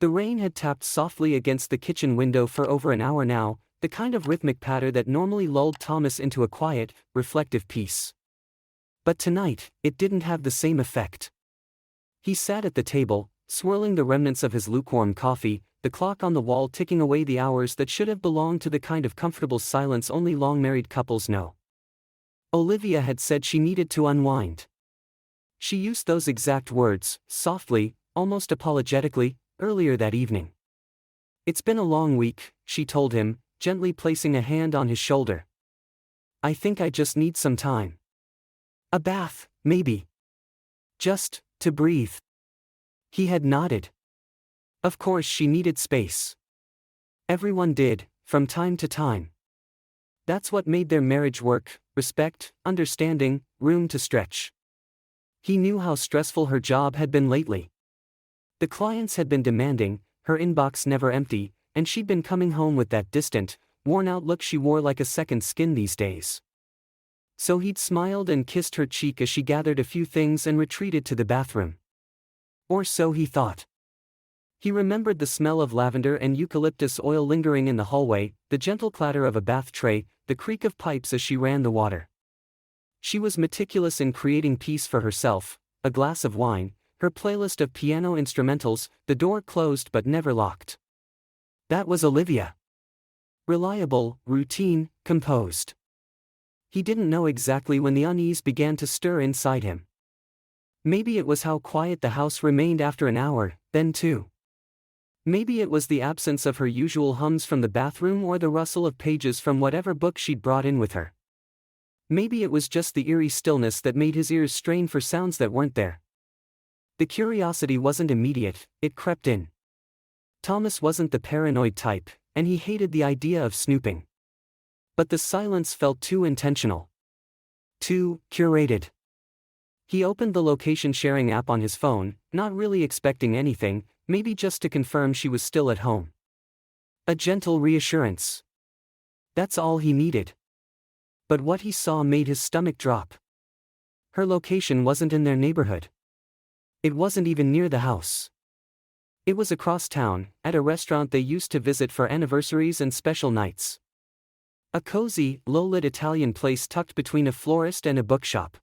The rain had tapped softly against the kitchen window for over an hour now, the kind of rhythmic patter that normally lulled Thomas into a quiet, reflective peace. But tonight, it didn't have the same effect. He sat at the table, swirling the remnants of his lukewarm coffee, the clock on the wall ticking away the hours that should have belonged to the kind of comfortable silence only long-married couples know. Olivia had said she needed to unwind. She used those exact words, softly, almost apologetically, earlier that evening. "It's been a long week," she told him, gently placing a hand on his shoulder. "I think I just need some time. A bath, maybe. Just to breathe." He had nodded. Of course she needed space. Everyone did, from time to time. That's what made their marriage work: respect, understanding, room to stretch. He knew how stressful her job had been lately. The clients had been demanding, her inbox never empty, and she'd been coming home with that distant, worn-out look she wore like a second skin these days. So he'd smiled and kissed her cheek as she gathered a few things and retreated to the bathroom. Or so he thought. He remembered the smell of lavender and eucalyptus oil lingering in the hallway, the gentle clatter of a bath tray, the creak of pipes as she ran the water. She was meticulous in creating peace for herself: a glass of wine, her playlist of piano instrumentals, the door closed but never locked. That was Olivia. Reliable, routine, composed. He didn't know exactly when the unease began to stir inside him. Maybe it was how quiet the house remained after an hour, then two. Maybe it was the absence of her usual hums from the bathroom or the rustle of pages from whatever book she'd brought in with her. Maybe it was just the eerie stillness that made his ears strain for sounds that weren't there. The curiosity wasn't immediate, it crept in. Thomas wasn't the paranoid type, and he hated the idea of snooping. But the silence felt too intentional. Too curated. He opened the location-sharing app on his phone, not really expecting anything, maybe just to confirm she was still at home. A gentle reassurance. That's all he needed. But what he saw made his stomach drop. Her location wasn't in their neighborhood. It wasn't even near the house. It was across town, at a restaurant they used to visit for anniversaries and special nights. A cozy, low-lit Italian place tucked between a florist and a bookshop.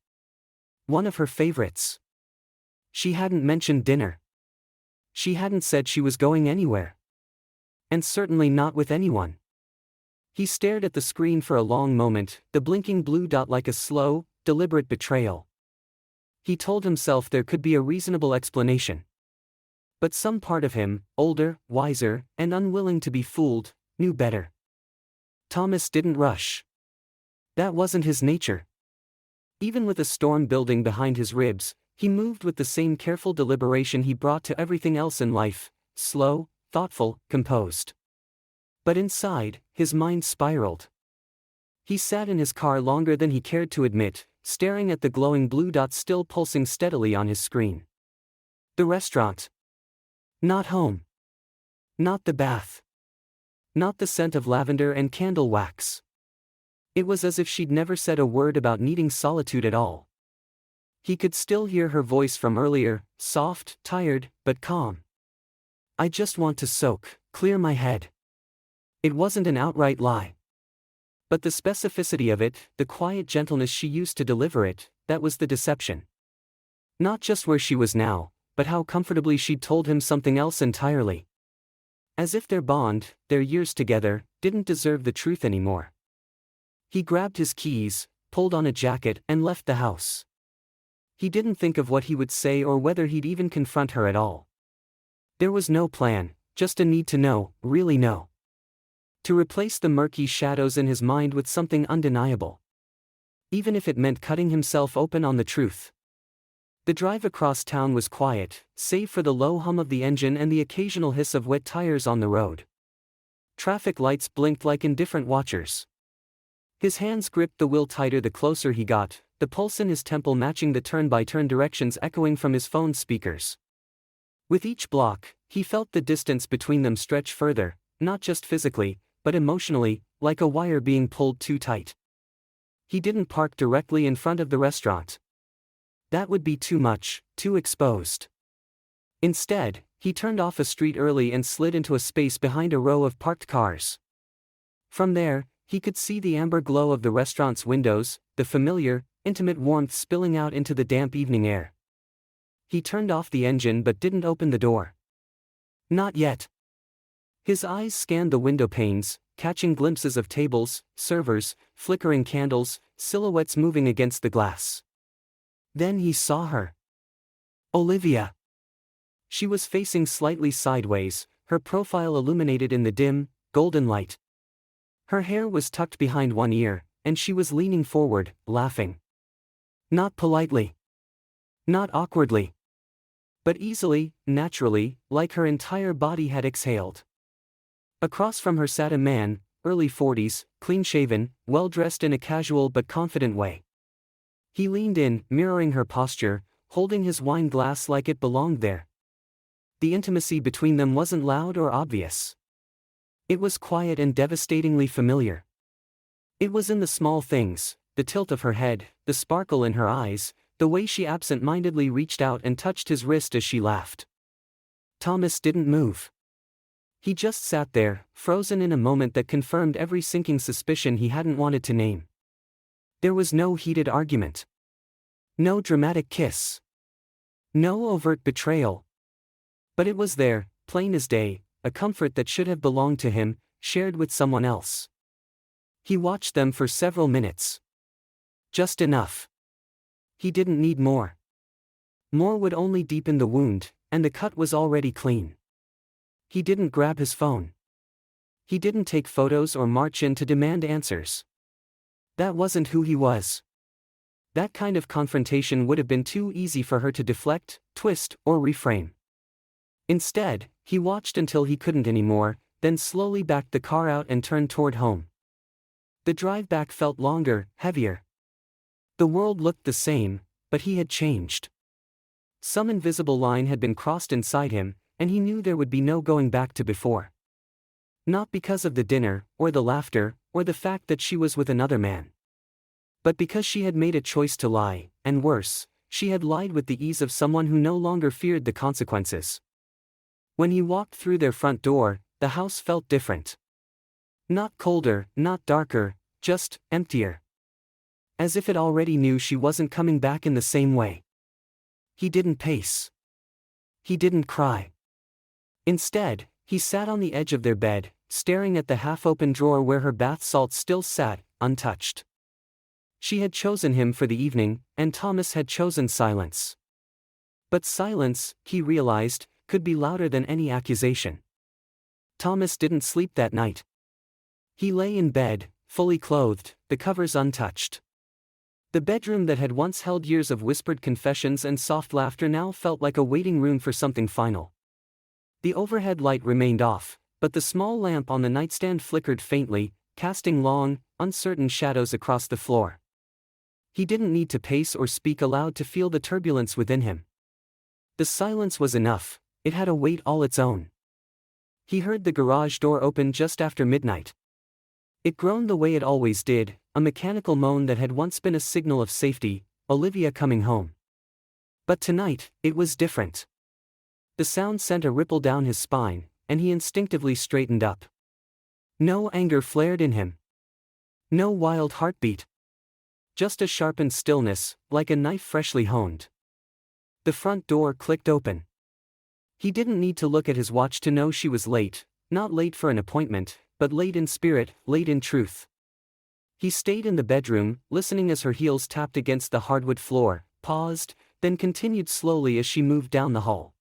One of her favorites. She hadn't mentioned dinner. She hadn't said she was going anywhere. And certainly not with anyone. He stared at the screen for a long moment, the blinking blue dot like a slow, deliberate betrayal. He told himself there could be a reasonable explanation. But some part of him, older, wiser, and unwilling to be fooled, knew better. Thomas didn't rush. That wasn't his nature. Even with a storm building behind his ribs, he moved with the same careful deliberation he brought to everything else in life: slow, thoughtful, composed. But inside, his mind spiraled. He sat in his car longer than he cared to admit, staring at the glowing blue dot still pulsing steadily on his screen. The restaurant. Not home. Not the bath. Not the scent of lavender and candle wax. It was as if she'd never said a word about needing solitude at all. He could still hear her voice from earlier, soft, tired, but calm. "I just want to soak, clear my head." It wasn't an outright lie. But the specificity of it, the quiet gentleness she used to deliver it, that was the deception. Not just where she was now, but how comfortably she'd told him something else entirely. As if their bond, their years together, didn't deserve the truth anymore. He grabbed his keys, pulled on a jacket, and left the house. He didn't think of what he would say or whether he'd even confront her at all. There was no plan, just a need to know, really know. To replace the murky shadows in his mind with something undeniable. Even if it meant cutting himself open on the truth. The drive across town was quiet, save for the low hum of the engine and the occasional hiss of wet tires on the road. Traffic lights blinked like indifferent watchers. His hands gripped the wheel tighter the closer he got, the pulse in his temple matching the turn-by-turn directions echoing from his phone's speakers. With each block, he felt the distance between them stretch further, not just physically, but emotionally, like a wire being pulled too tight. He didn't park directly in front of the restaurant. That would be too much, too exposed. Instead, He turned off a street early and slid into a space behind a row of parked cars. From there, he could see the amber glow of the restaurant's windows, the familiar, intimate warmth spilling out into the damp evening air. He turned off the engine but didn't open the door. Not yet. His eyes scanned the window panes, catching glimpses of tables, servers, flickering candles, silhouettes moving against the glass. Then he saw her. Olivia. She was facing slightly sideways, her profile illuminated in the dim, golden light. Her hair was tucked behind one ear, and she was leaning forward, laughing. Not politely. Not awkwardly. But easily, naturally, like her entire body had exhaled. Across from her sat a man, early 40s, clean-shaven, well-dressed in a casual but confident way. He leaned in, mirroring her posture, holding his wine glass like it belonged there. The intimacy between them wasn't loud or obvious. It was quiet and devastatingly familiar. It was in the small things, the tilt of her head, the sparkle in her eyes, the way she absent-mindedly reached out and touched his wrist as she laughed. Thomas didn't move. He just sat there, frozen in a moment that confirmed every sinking suspicion he hadn't wanted to name. There was no heated argument. No dramatic kiss. No overt betrayal. But it was there, plain as day, a comfort that should have belonged to him, shared with someone else. He watched them for several minutes. Just enough. He didn't need more. More would only deepen the wound, and the cut was already clean. He didn't grab his phone. He didn't take photos or march in to demand answers. That wasn't who he was. That kind of confrontation would have been too easy for her to deflect, twist, or reframe. Instead, he watched until he couldn't anymore, then slowly backed the car out and turned toward home. The drive back felt longer, heavier. The world looked the same, but he had changed. Some invisible line had been crossed inside him, and he knew there would be no going back to before. Not because of the dinner, or the laughter, or the fact that she was with another man. But because she had made a choice to lie, and worse, she had lied with the ease of someone who no longer feared the consequences. When he walked through their front door, the house felt different. Not colder, not darker, just emptier. As if it already knew she wasn't coming back in the same way. He didn't pace. He didn't cry. Instead, he sat on the edge of their bed, staring at the half-open drawer where her bath salts still sat, untouched. She had chosen him for the evening, and Thomas had chosen silence. But silence, he realized, could be louder than any accusation. Thomas didn't sleep that night. He lay in bed, fully clothed, the covers untouched. The bedroom that had once held years of whispered confessions and soft laughter now felt like a waiting room for something final. The overhead light remained off, but the small lamp on the nightstand flickered faintly, casting long, uncertain shadows across the floor. He didn't need to pace or speak aloud to feel the turbulence within him. The silence was enough, it had a weight all its own. He heard the garage door open just after midnight. It groaned the way it always did, a mechanical moan that had once been a signal of safety, Olivia coming home. But tonight, it was different. The sound sent a ripple down his spine, and he instinctively straightened up. No anger flared in him. No wild heartbeat. Just a sharpened stillness, like a knife freshly honed. The front door clicked open. He didn't need to look at his watch to know she was late, not late for an appointment, but late in spirit, late in truth. He stayed in the bedroom, listening as her heels tapped against the hardwood floor, paused, then continued slowly as she moved down the hall.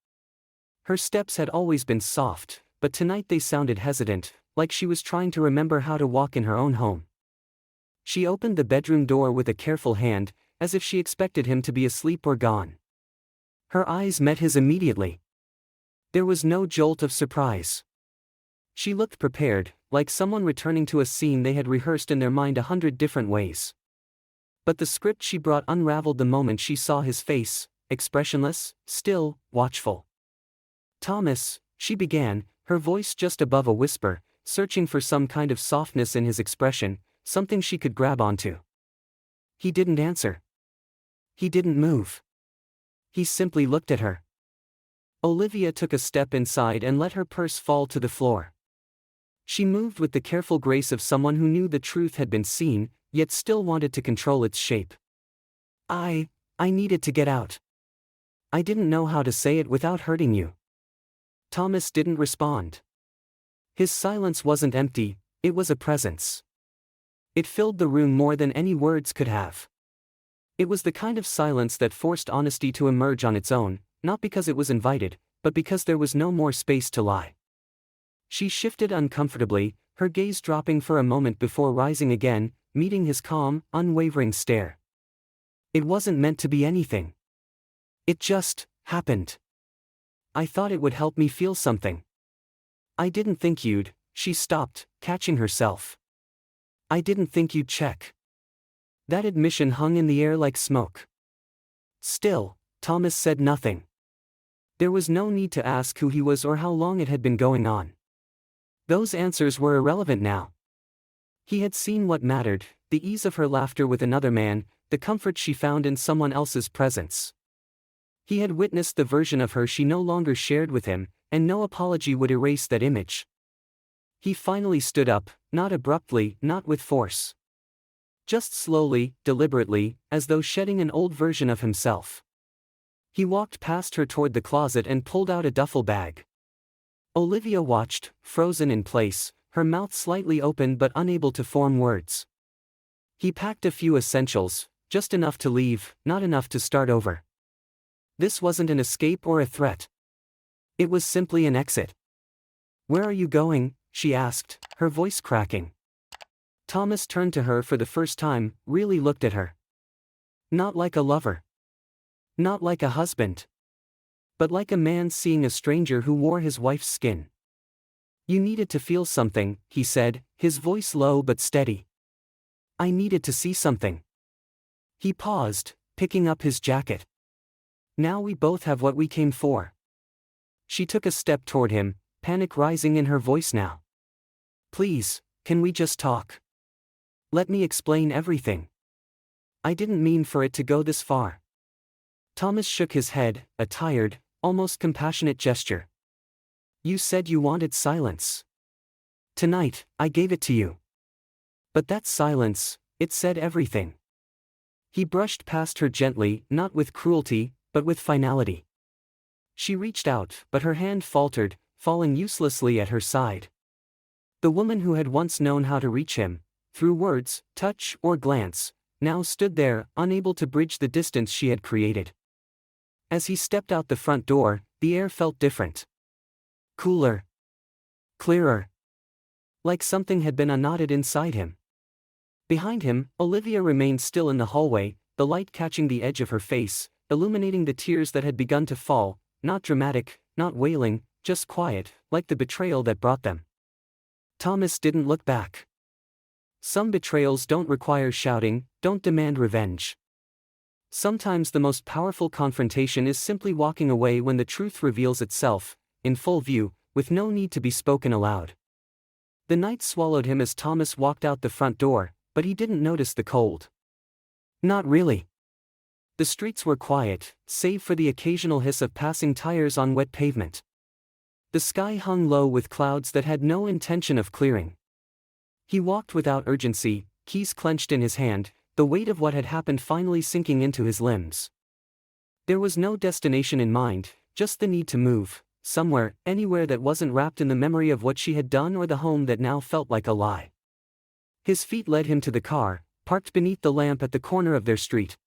Her steps had always been soft, but tonight they sounded hesitant, like she was trying to remember how to walk in her own home. She opened the bedroom door with a careful hand, as if she expected him to be asleep or gone. Her eyes met his immediately. There was no jolt of surprise. She looked prepared, like someone returning to a scene they had rehearsed in their mind 100 different ways. But the script she brought unraveled the moment she saw his face, expressionless, still, watchful. "Thomas," she began, her voice just above a whisper, searching for some kind of softness in his expression, something she could grab onto. He didn't answer. He didn't move. He simply looked at her. Olivia took a step inside and let her purse fall to the floor. She moved with the careful grace of someone who knew the truth had been seen, yet still wanted to control its shape. I needed to get out. I didn't know how to say it without hurting you. Thomas didn't respond. His silence wasn't empty, it was a presence. It filled the room more than any words could have. It was the kind of silence that forced honesty to emerge on its own, not because it was invited, but because there was no more space to lie. She shifted uncomfortably, her gaze dropping for a moment before rising again, meeting his calm, unwavering stare. It wasn't meant to be anything. It just happened. I thought it would help me feel something. I didn't think you'd. She stopped, catching herself. I didn't think you'd check. That admission hung in the air like smoke. Still, Thomas said nothing. There was no need to ask who he was or how long it had been going on. Those answers were irrelevant now. He had seen what mattered, the ease of her laughter with another man, the comfort she found in someone else's presence. He had witnessed the version of her she no longer shared with him, and no apology would erase that image. He finally stood up, not abruptly, not with force. Just slowly, deliberately, as though shedding an old version of himself. He walked past her toward the closet and pulled out a duffel bag. Olivia watched, frozen in place, her mouth slightly open but unable to form words. He packed a few essentials, just enough to leave, not enough to start over. This wasn't an escape or a threat. It was simply an exit. "Where are you going?" she asked, her voice cracking. Thomas turned to her for the first time, really looked at her. Not like a lover. Not like a husband. But like a man seeing a stranger who wore his wife's skin. "You needed to feel something," he said, his voice low but steady. "I needed to see something." He paused, picking up his jacket. "Now we both have what we came for." She took a step toward him, panic rising in her voice now. "Please, can we just talk? Let me explain everything. I didn't mean for it to go this far." Thomas shook his head, a tired, almost compassionate gesture. "You said you wanted silence. Tonight, I gave it to you. But that silence, it said everything." He brushed past her gently, not with cruelty, but with finality. She reached out, but her hand faltered, falling uselessly at her side. The woman who had once known how to reach him, through words, touch, or glance, now stood there, unable to bridge the distance she had created. As he stepped out the front door, the air felt different. Cooler. Clearer. Like something had been unknotted inside him. Behind him, Olivia remained still in the hallway, the light catching the edge of her face, illuminating the tears that had begun to fall, not dramatic, not wailing, just quiet, like the betrayal that brought them. Thomas didn't look back. Some betrayals don't require shouting, don't demand revenge. Sometimes the most powerful confrontation is simply walking away when the truth reveals itself, in full view, with no need to be spoken aloud. The night swallowed him as Thomas walked out the front door, but he didn't notice the cold. Not really. The streets were quiet, save for the occasional hiss of passing tires on wet pavement. The sky hung low with clouds that had no intention of clearing. He walked without urgency, keys clenched in his hand, the weight of what had happened finally sinking into his limbs. There was no destination in mind, just the need to move, somewhere, anywhere that wasn't wrapped in the memory of what she had done or the home that now felt like a lie. His feet led him to the car, parked beneath the lamp at the corner of their street.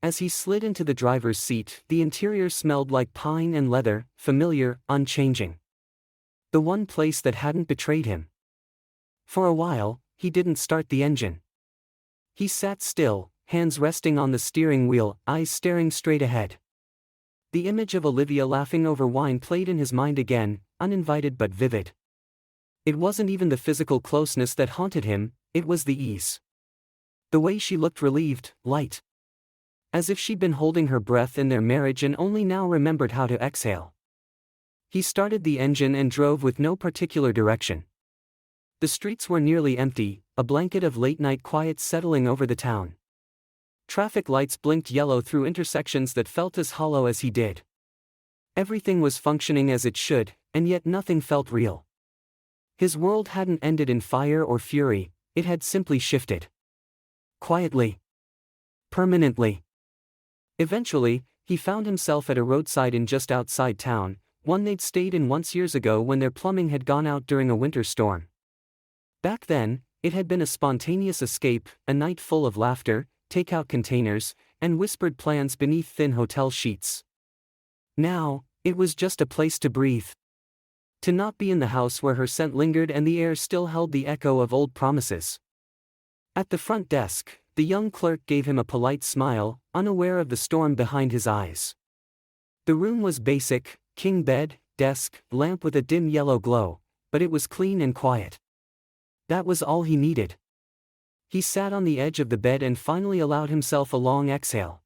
As he slid into the driver's seat, the interior smelled like pine and leather, familiar, unchanging. The one place that hadn't betrayed him. For a while, he didn't start the engine. He sat still, hands resting on the steering wheel, eyes staring straight ahead. The image of Olivia laughing over wine played in his mind again, uninvited but vivid. It wasn't even the physical closeness that haunted him, it was the ease. The way she looked relieved, light. As if she'd been holding her breath in their marriage and only now remembered how to exhale. He started the engine and drove with no particular direction. The streets were nearly empty, a blanket of late-night quiet settling over the town. Traffic lights blinked yellow through intersections that felt as hollow as he did. Everything was functioning as it should, and yet nothing felt real. His world hadn't ended in fire or fury, it had simply shifted. Quietly. Permanently. Eventually, he found himself at a roadside inn just outside town, one they'd stayed in once years ago when their plumbing had gone out during a winter storm. Back then, it had been a spontaneous escape, a night full of laughter, takeout containers, and whispered plans beneath thin hotel sheets. Now, it was just a place to breathe. To not be in the house where her scent lingered and the air still held the echo of old promises. At the front desk, the young clerk gave him a polite smile, unaware of the storm behind his eyes. The room was basic, king bed, desk, lamp with a dim yellow glow, but it was clean and quiet. That was all he needed. He sat on the edge of the bed and finally allowed himself a long exhale.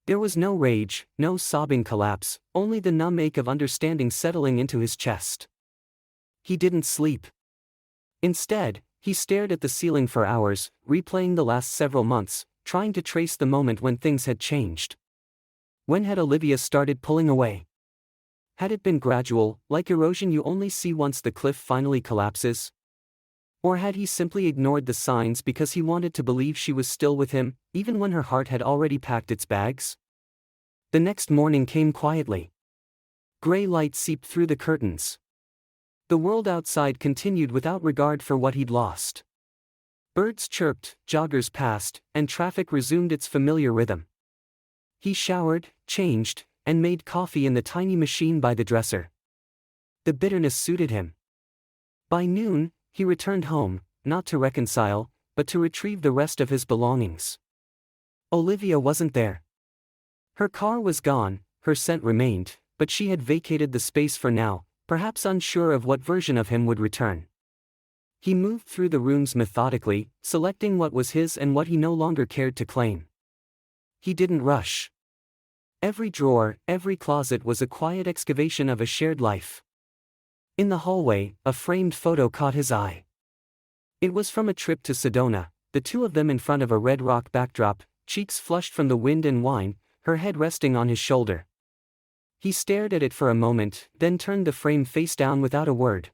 There was no rage, no sobbing collapse, only the numb ache of understanding settling into his chest. He didn't sleep. Instead, he stared at the ceiling for hours, replaying the last several months, trying to trace the moment when things had changed. When had Olivia started pulling away? Had it been gradual, like erosion you only see once the cliff finally collapses? Or had he simply ignored the signs because he wanted to believe she was still with him, even when her heart had already packed its bags? The next morning came quietly. Gray light seeped through the curtains. The world outside continued without regard for what he'd lost. Birds chirped, joggers passed, and traffic resumed its familiar rhythm. He showered, changed, and made coffee in the tiny machine by the dresser. The bitterness suited him. By noon, he returned home, not to reconcile, but to retrieve the rest of his belongings. Olivia wasn't there. Her car was gone, her scent remained, but she had vacated the space for now, perhaps unsure of what version of him would return. He moved through the rooms methodically, selecting what was his and what he no longer cared to claim. He didn't rush. Every drawer, every closet was a quiet excavation of a shared life. In the hallway, a framed photo caught his eye. It was from a trip to Sedona, the two of them in front of a red rock backdrop, cheeks flushed from the wind and wine, her head resting on his shoulder. He stared at it for a moment, then turned the frame face down without a word.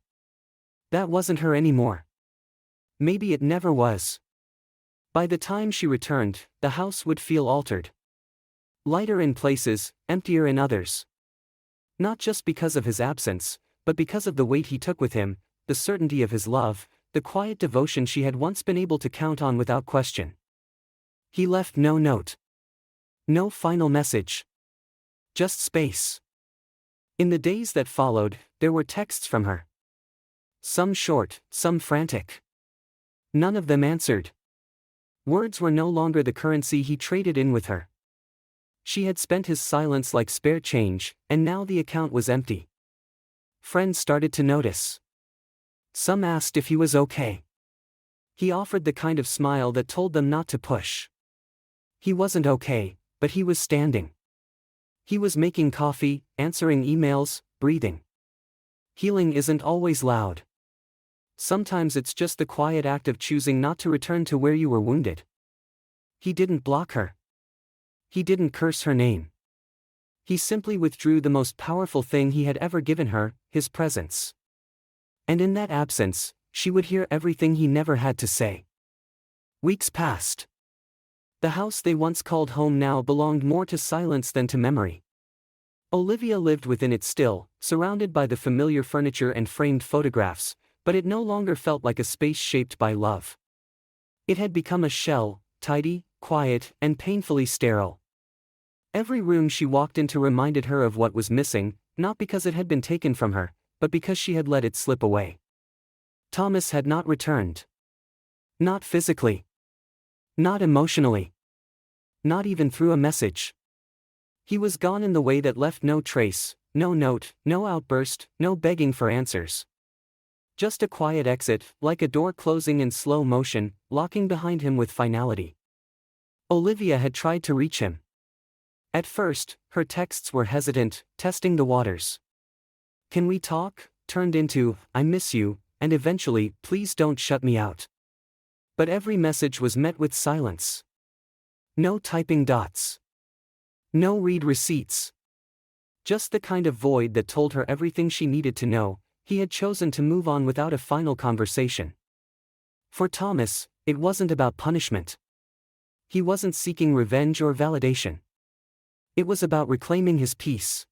That wasn't her anymore. Maybe it never was. By the time she returned, the house would feel altered. Lighter in places, emptier in others. Not just because of his absence, but because of the weight he took with him, the certainty of his love, the quiet devotion she had once been able to count on without question. He left no note. No final message. Just space. In the days that followed, there were texts from her. Some short, some frantic. None of them answered. Words were no longer the currency he traded in with her. She had spent his silence like spare change, and now the account was empty. Friends started to notice. Some asked if he was okay. He offered the kind of smile that told them not to push. He wasn't okay, but he was standing. He was making coffee, answering emails, breathing. Healing isn't always loud. Sometimes it's just the quiet act of choosing not to return to where you were wounded. He didn't block her. He didn't curse her name. He simply withdrew the most powerful thing he had ever given her, his presence. And in that absence, she would hear everything he never had to say. Weeks passed. The house they once called home now belonged more to silence than to memory. Olivia lived within it still, surrounded by the familiar furniture and framed photographs, but it no longer felt like a space shaped by love. It had become a shell, tidy, quiet, and painfully sterile. Every room she walked into reminded her of what was missing, not because it had been taken from her, but because she had let it slip away. Thomas had not returned. Not physically. Not emotionally. Not even through a message. He was gone in the way that left no trace, no note, no outburst, no begging for answers. Just a quiet exit, like a door closing in slow motion, locking behind him with finality. Olivia had tried to reach him. At first, her texts were hesitant, testing the waters. "Can we talk?" turned into, "I miss you," and eventually, "Please don't shut me out." But every message was met with silence. No typing dots. No read receipts. Just the kind of void that told her everything she needed to know. He had chosen to move on without a final conversation. For Thomas, it wasn't about punishment. He wasn't seeking revenge or validation. It was about reclaiming his peace.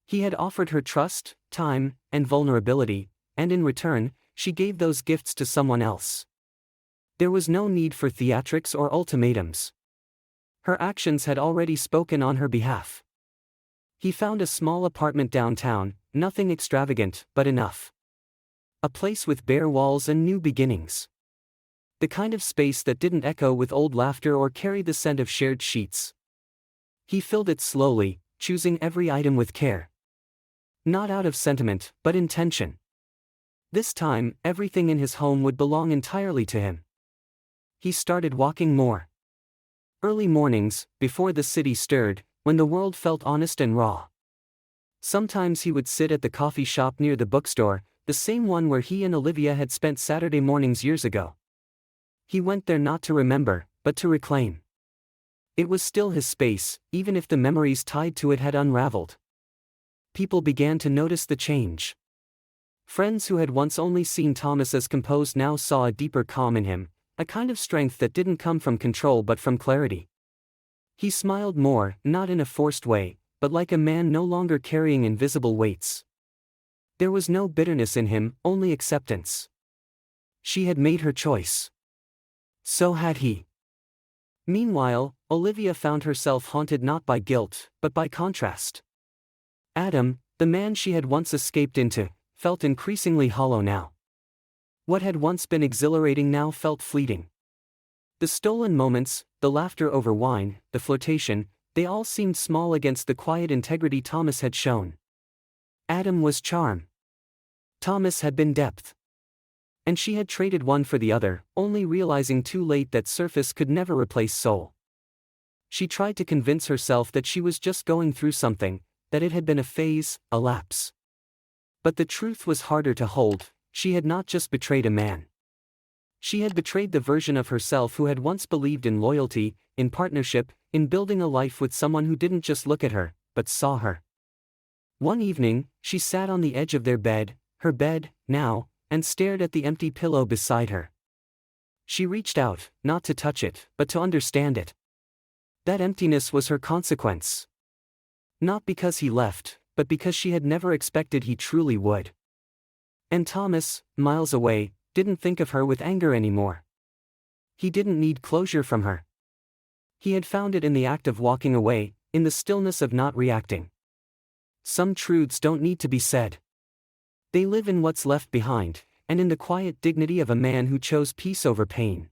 He had offered her trust, time, and vulnerability, and in return, she gave those gifts to someone else. There was no need for theatrics or ultimatums. Her actions had already spoken on her behalf. He found a small apartment downtown, nothing extravagant, but enough. A place with bare walls and new beginnings. The kind of space that didn't echo with old laughter or carry the scent of shared sheets. He filled it slowly, choosing every item with care. Not out of sentiment, but intention. This time, everything in his home would belong entirely to him. He started walking more. Early mornings, before the city stirred, when the world felt honest and raw. Sometimes he would sit at the coffee shop near the bookstore, the same one where he and Olivia had spent Saturday mornings years ago. He went there not to remember, but to reclaim. It was still his space, even if the memories tied to it had unraveled. People began to notice the change. Friends who had once only seen Thomas as composed now saw a deeper calm in him, a kind of strength that didn't come from control but from clarity. He smiled more, not in a forced way, but like a man no longer carrying invisible weights. There was no bitterness in him, only acceptance. She had made her choice. So had he. Meanwhile, Olivia found herself haunted not by guilt, but by contrast. Adam, the man she had once escaped into, felt increasingly hollow now. What had once been exhilarating now felt fleeting. The stolen moments, the laughter over wine, the flirtation, they all seemed small against the quiet integrity Thomas had shown. Adam was charm. Thomas had been depth. And she had traded one for the other, only realizing too late that surface could never replace soul. She tried to convince herself that she was just going through something, that it had been a phase, a lapse. But the truth was harder to hold. She had not just betrayed a man. She had betrayed the version of herself who had once believed in loyalty, in partnership, in building a life with someone who didn't just look at her, but saw her. One evening, she sat on the edge of their bed, her bed, now, and stared at the empty pillow beside her. She reached out, not to touch it, but to understand it. That emptiness was her consequence. Not because he left, but because she had never expected he truly would. And Thomas, miles away, didn't think of her with anger anymore. He didn't need closure from her. He had found it in the act of walking away, in the stillness of not reacting. Some truths don't need to be said. They live in what's left behind, and in the quiet dignity of a man who chose peace over pain.